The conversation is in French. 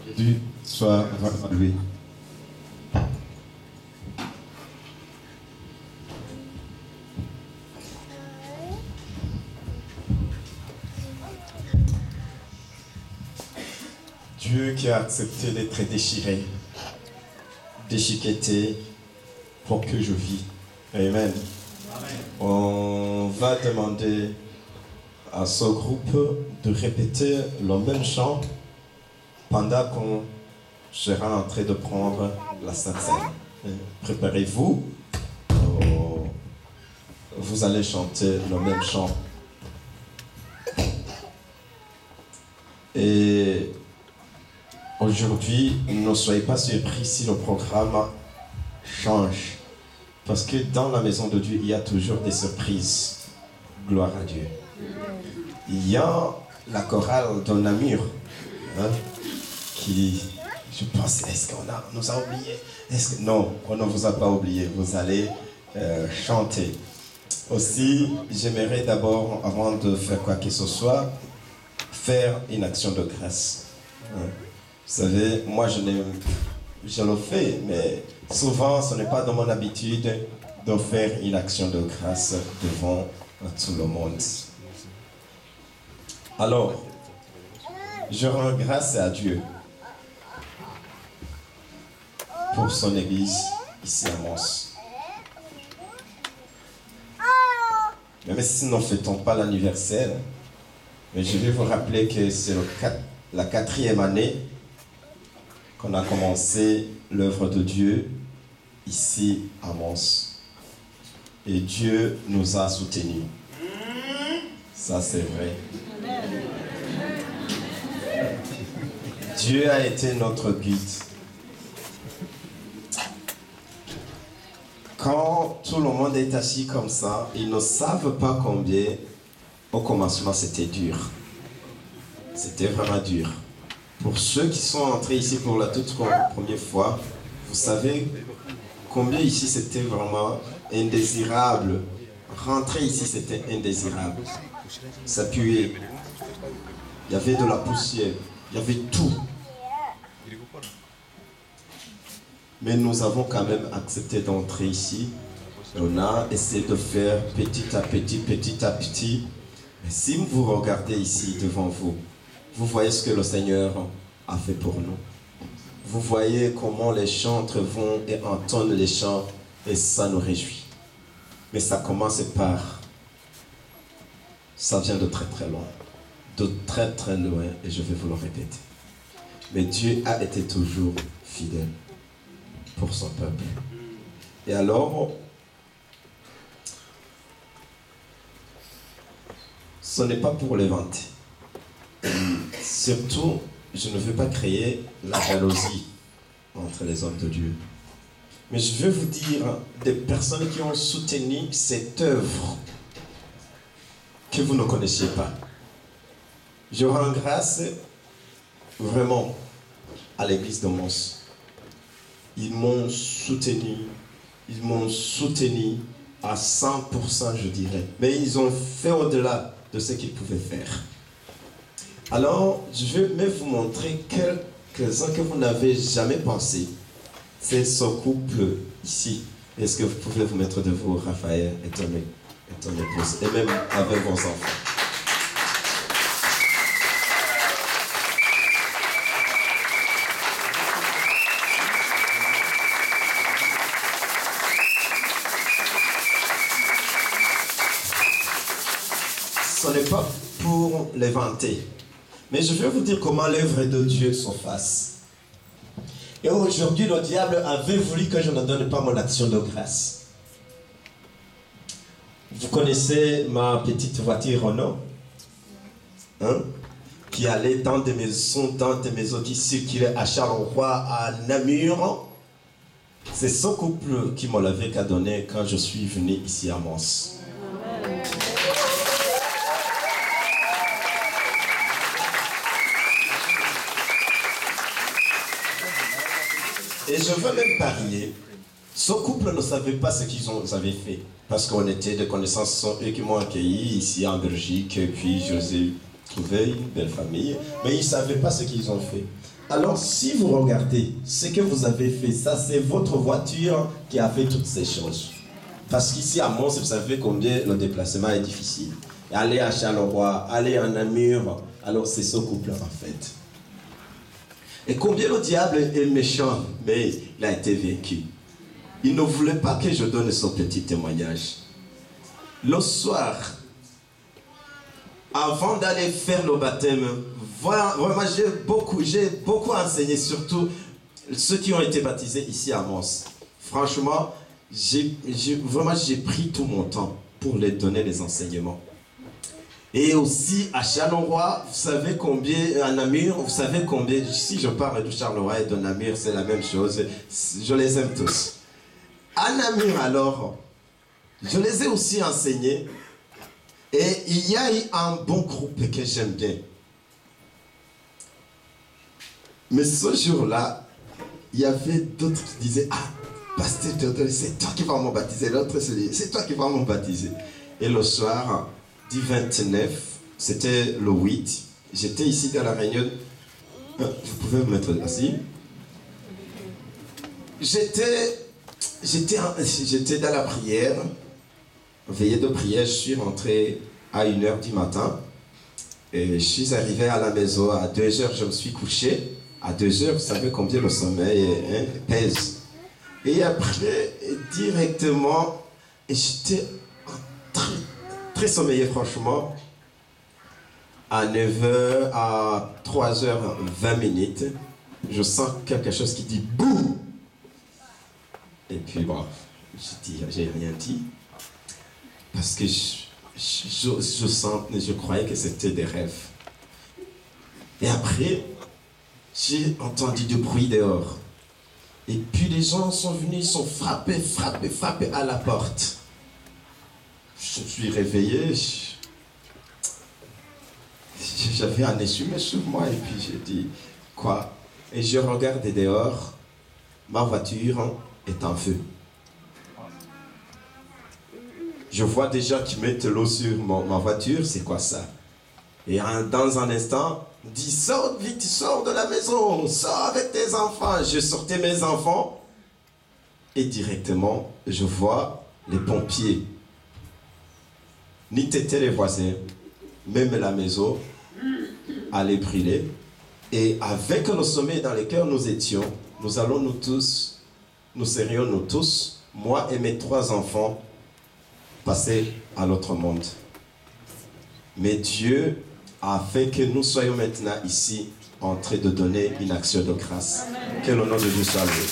Jésus soit vraiment lui. Dieu qui a accepté d'être déchiré, déchiqueté pour que je vis. Amen. On va demander à ce groupe de répéter le même chant pendant qu'on sera en train de prendre la Sainte Seine. Préparez-vous. Vous allez chanter le même chant. Et aujourd'hui, ne soyez pas surpris si le programme change. Parce que dans la maison de Dieu, il y a toujours des surprises. Gloire à Dieu. Il y a la chorale de Namur, qui, je pense, est-ce qu'on nous a oubliés? Non, on ne vous a pas oublié. Vous allez chanter. Aussi, j'aimerais d'abord, avant de faire quoi que ce soit, faire une action de grâce. Vous savez, moi je le fais, mais souvent ce n'est pas dans mon habitude de faire une action de grâce devant tout le monde. Alors, je rends grâce à Dieu pour son église ici à Mons. Même si nous ne fêtons pas l'anniversaire, mais je vais vous rappeler que c'est la 4e année qu'on a commencé l'œuvre de Dieu ici à Mons. Et Dieu nous a soutenus. Ça, c'est vrai. Dieu a été notre guide. Quand tout le monde est assis comme ça, ils ne savent pas combien, au commencement, c'était dur. C'était vraiment dur. Pour ceux qui sont entrés ici pour la toute première fois, vous savez combien ici c'était vraiment indésirable. Rentrer ici, c'était indésirable. Ça puait. Il y avait de la poussière. Il y avait tout. Mais nous avons quand même accepté d'entrer ici. On a essayé de faire petit à petit. Mais si vous regardez ici devant vous, vous voyez ce que le Seigneur a fait pour nous. Vous voyez comment les chantres vont et entonnent les chants et ça nous réjouit. Mais ça commence par... Ça vient de très très loin. De très très loin et je vais vous le répéter. Mais Dieu a été toujours fidèle pour son peuple. Et alors, ce n'est pas pour les vanter. Surtout, je ne veux pas créer la jalousie entre les hommes de Dieu. Mais je veux vous dire des personnes qui ont soutenu cette œuvre que vous ne connaissiez pas. Je rends grâce vraiment à l'église de Mons. Ils m'ont soutenu à 100%, je dirais. Mais ils ont fait au-delà de ce qu'ils pouvaient faire. Alors, je vais même vous montrer quelques-uns que vous n'avez jamais pensé. C'est ce couple ici. Est-ce que vous pouvez vous mettre de vous, Raphaël et ton épouse, et même avec vos enfants? Ce n'est pas pour les vanter. Mais je vais vous dire comment l'œuvre de Dieu se fasse. Et aujourd'hui, le diable avait voulu que je ne donne pas mon action de grâce. Vous connaissez ma petite voiture Renault, qui allait dans des maisons qui circulaient à Charleroi, à Namur. C'est ce couple qui me l'avait donné quand je suis venu ici à Mons. Et je veux même parier, ce couple ne savait pas ce qu'ils avaient fait. Parce qu'on était de connaissances, ce sont eux qui m'ont accueilli ici en Belgique. Et puis je les ai trouvés une belle famille. Mais ils ne savaient pas ce qu'ils ont fait. Alors, si vous regardez ce que vous avez fait, ça c'est votre voiture qui a fait toutes ces choses. Parce qu'ici à Mons, vous savez combien le déplacement est difficile. Aller à Charleroi, aller en Namur, alors c'est ce couple en fait. Et combien le diable est méchant, mais il a été vaincu. Il ne voulait pas que je donne son petit témoignage. Le soir, avant d'aller faire le baptême, vraiment j'ai beaucoup enseigné, surtout ceux qui ont été baptisés ici à Mons. Franchement, j'ai pris tout mon temps pour les donner les enseignements. Et aussi à Charleroi, vous savez combien, à Namur, vous savez combien, si je parle de Charleroi et de Namur, c'est la même chose, je les aime tous. À Namur alors, je les ai aussi enseignés. Et il y a eu un bon groupe que j'aime bien. Mais ce jour-là, il y avait d'autres qui disaient, ah, pasteur Théodore, c'est toi qui vas me baptiser. L'autre se dit, c'est toi qui vas me baptiser. Et le soir du 29, c'était le 8, j'étais ici dans la réunion. Vous pouvez me mettre assis. J'étais dans la prière. Veillée de prière, je suis rentré à 1h du matin et je suis arrivé à la maison à 2h, je me suis couché. À 2h, vous savez combien le sommeil pèse. Et après, directement, j'étais très, très sommeillé franchement. À 9h, à 3h20, je sens quelque chose qui dit bouh. Et puis bon, j'ai rien dit. Parce que je croyais que c'était des rêves. Et après, j'ai entendu du bruit dehors. Et puis les gens sont venus, ils sont frappés à la porte. Je suis réveillé. J'avais un essuie sur moi et puis j'ai dit, quoi? Et je regarde dehors, ma voiture est en feu. Je vois des gens qui mettent l'eau sur ma voiture, c'est quoi ça? Et dans un instant, il dit, sors vite, sors de la maison, sors avec tes enfants. Je sortais mes enfants et directement, je vois les pompiers. Ni t'étaient les voisins, même la maison allait brûler. Et avec le sommeil dans lequel nous étions, nous serions nous tous, moi et mes 3 enfants, passer à l'autre monde. Mais Dieu a fait que nous soyons maintenant ici en train de donner une action de grâce. Que le nom de Dieu soit loué.